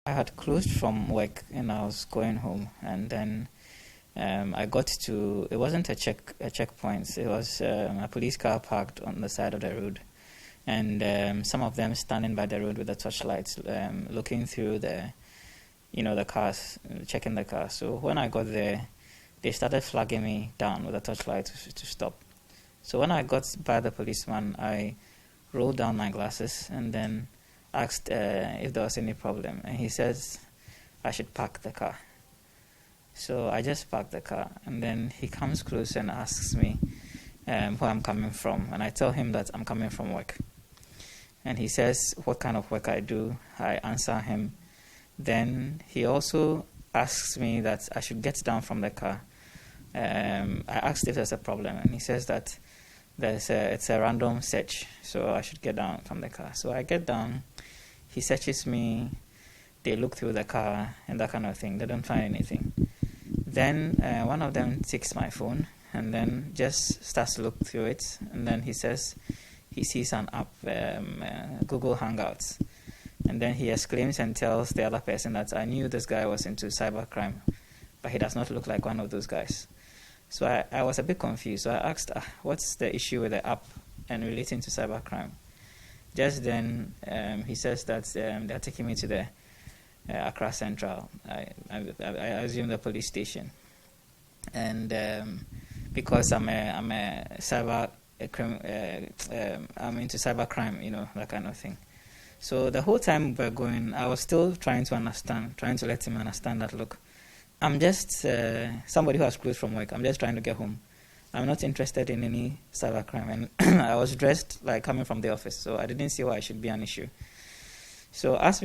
I had closed from work and I was going home, and then I got to, it wasn't a checkpoint, it was a police car parked on the side of the road, and some of them standing by the road with the torchlights, looking through the cars, checking the cars. So when I got there, they started flagging me down with a torchlight to stop. So when I got by the policeman, I rolled down my glasses and then asked if there was any problem, and he says I should park the car. So I just parked the car, and then he comes close and asks me where I'm coming from, and I tell him that I'm coming from work. And he says what kind of work I do. I answer him. Then he also asks me that I should get down from the car. I asked if there's a problem, and he says that it's a random search, so I should get down from the car. So I get down, he searches me, they look through the car and that kind of thing. They don't find anything. Then one of them takes my phone and then just starts to look through it, and then he says he sees an app, Google Hangouts, and then he exclaims and tells the other person that I knew this guy was into cybercrime, but he does not look like one of those guys. So I was a bit confused. So I asked, what's the issue with the app and relating to cybercrime? Just then, he says that they're taking me to the Accra Central. I assume the police station, and because I'm into cybercrime, that kind of thing. So the whole time we're going, I was still trying to let him understand that, look, I'm just somebody who has closed from work. I'm just trying to get home. I'm not interested in any cybercrime. And I was dressed like coming from the office, so I didn't see why it should be an issue. So as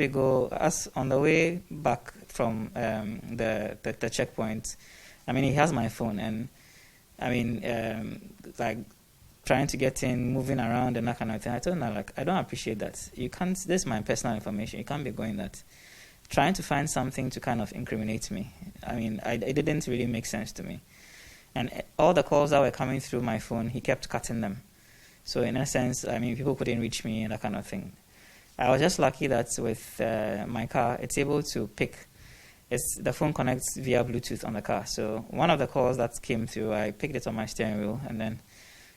on the way back from the checkpoint, he has my phone, and like trying to get in, moving around and that kind of thing. I told him, I don't appreciate that. You can't, this is my personal information. You can't be going that. Trying to find something to kind of incriminate me. It didn't really make sense to me. And all the calls that were coming through my phone, he kept cutting them. So in a sense, people couldn't reach me and that kind of thing. I was just lucky that with my car, it's able to pick. The phone connects via Bluetooth on the car. So one of the calls that came through, I picked it on my steering wheel and then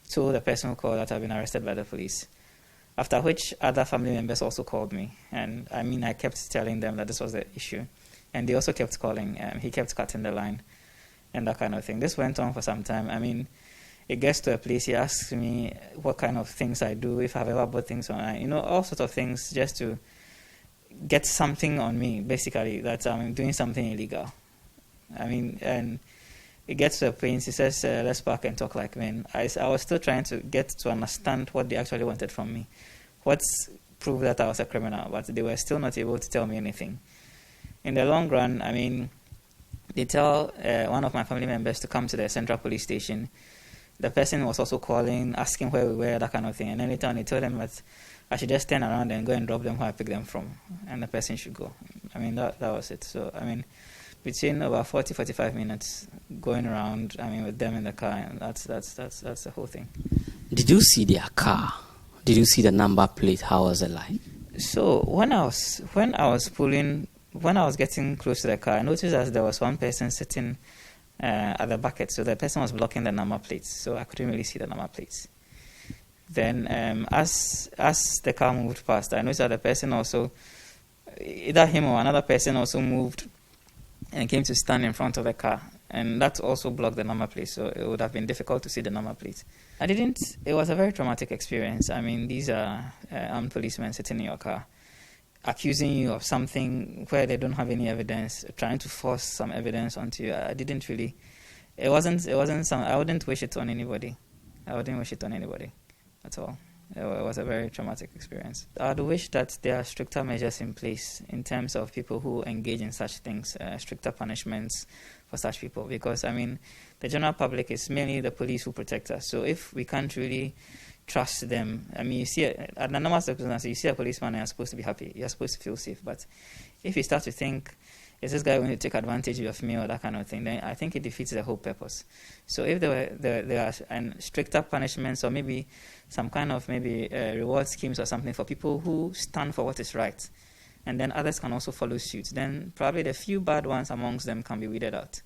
told the person who called that I've been arrested by the police. After which other family members also called me. And I kept telling them that this was the issue. And they also kept calling. He kept cutting the line and that kind of thing. This went on for some time. It gets to a place, he asks me what kind of things I do, if I've ever bought things online, all sorts of things just to get something on me, basically, that I'm doing something illegal. And it gets to a point, he says, let's park and talk like men. I was still trying to get to understand what they actually wanted from me. What's proof that I was a criminal, but they were still not able to tell me anything. In the long run, they tell one of my family members to come to the central police station. The person was also calling, asking where we were, that kind of thing. And then later on, they told them that I should just turn around and go and drop them where I picked them from, and the person should go. That was it. So, between about 40-45 minutes going around, with them in the car, and that's the whole thing. Did you see their car? Did you see the number plate? How was it like? So when I was getting close to the car, I noticed that there was one person sitting at the bucket. So the person was blocking the number plates, so I couldn't really see the number plates. Then as the car moved past, I noticed that the person also, either him or another person, also moved and came to stand in front of the car, and that also blocked the number plate, so it would have been difficult to see the number plate. It was a very traumatic experience. These are armed policemen sitting in your car, accusing you of something where they don't have any evidence, trying to force some evidence onto you. I wouldn't wish it on anybody. I wouldn't wish it on anybody at all. It was a very traumatic experience. I'd wish that there are stricter measures in place in terms of people who engage in such things, stricter punishments for such people, because, the general public is mainly the police who protect us. So if we can't really trust them, you see, at the normal circumstances, you see a policeman and you're supposed to be happy, you're supposed to feel safe. But if you start to think, is this guy going to take advantage of me or that kind of thing, then I think it defeats the whole purpose. So if there are stricter punishments, or maybe some kind of reward schemes or something for people who stand for what is right, and then others can also follow suit, then probably the few bad ones amongst them can be weeded out.